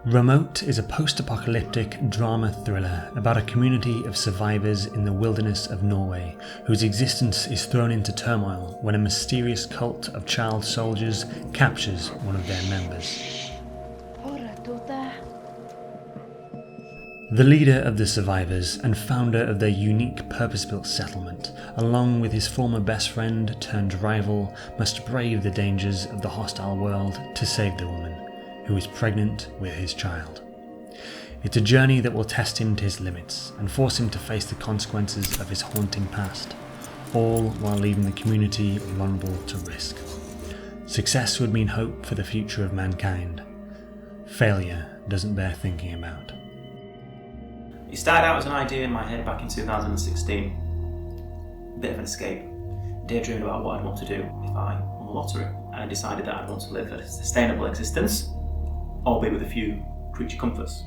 Remote is a post-apocalyptic drama thriller about a community of survivors in the wilderness of Norway whose existence is thrown into turmoil when a mysterious cult of child soldiers captures one of their members. The leader of the survivors and founder of their unique purpose-built settlement, along with his former best friend turned rival, must brave the dangers of the hostile world to save the woman, who is pregnant with his child. It's a journey that will test him to his limits and force him to face the consequences of his haunting past, all while leaving the community vulnerable to risk. Success would mean hope for the future of mankind. Failure doesn't bear thinking about. It started out as an idea in my head back in 2016. A bit of an escape, daydreaming about what I'd want to do if I won the lottery, and I decided that I'd want to live a sustainable existence, albeit with a few creature comforts.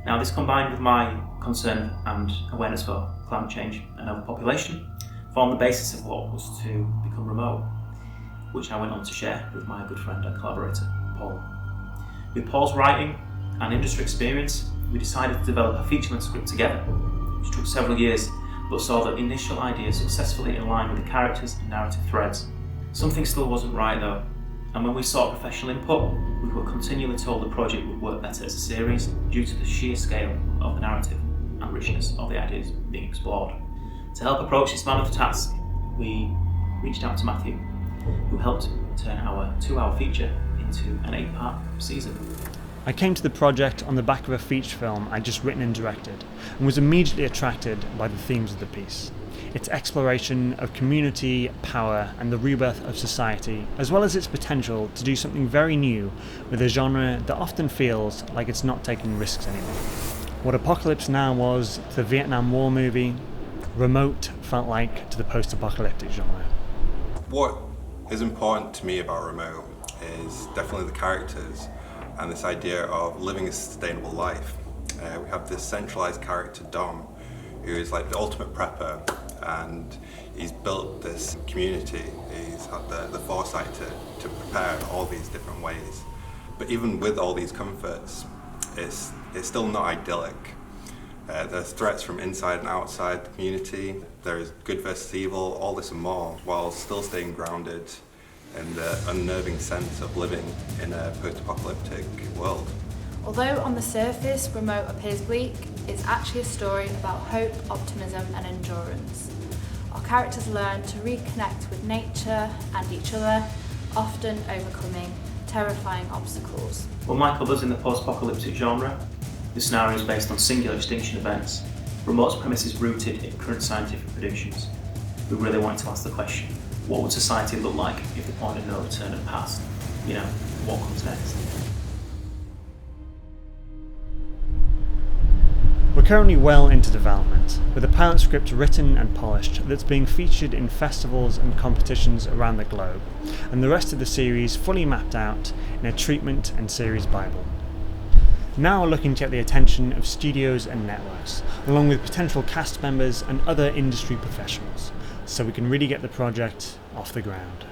Now, this combined with my concern and awareness for climate change and overpopulation formed the basis of what was to become Remote, which I went on to share with my good friend and collaborator, Paul. With Paul's writing and industry experience, we decided to develop a feature-length script together, which took several years, but saw the initial idea successfully in line with the characters and narrative threads. Something still wasn't right though, and when we sought professional input, we were continually told the project would work better as a series due to the sheer scale of the narrative and richness of the ideas being explored. To help approach this mammoth task, we reached out to Matthew, who helped turn our 2-hour feature into an 8-part season. I came to the project on the back of a feature film I'd just written and directed, and was immediately attracted by the themes of the piece. Its exploration of community, power, and the rebirth of society, as well as its potential to do something very new with a genre that often feels like it's not taking risks anymore. What Apocalypse Now was to the Vietnam War movie, Remote felt like to the post-apocalyptic genre. What is important to me about Remote is definitely the characters and this idea of living a sustainable life. We have this centralized character, Dom, who is like the ultimate prepper, and he's built this community. He's had the foresight to prepare in all these different ways. But even with all these comforts, it's still not idyllic. There's threats from inside and outside the community. There's good versus evil, all this and more, while still staying grounded in the unnerving sense of living in a post-apocalyptic world. Although on the surface Remote appears bleak, it's actually a story about hope, optimism and endurance. Our characters learn to reconnect with nature and each other, often overcoming terrifying obstacles. Well, like others in the post-apocalyptic genre, the scenario is based on singular extinction events. Remote's premise is rooted in current scientific predictions. We really wanted to ask the question, what would society look like if the point of no return had passed? You know, what comes next? We're currently well into development, with a pilot script written and polished that's being featured in festivals and competitions around the globe, and the rest of the series fully mapped out in a treatment and series bible. Now we're looking to get the attention of studios and networks, along with potential cast members and other industry professionals, so we can really get the project off the ground.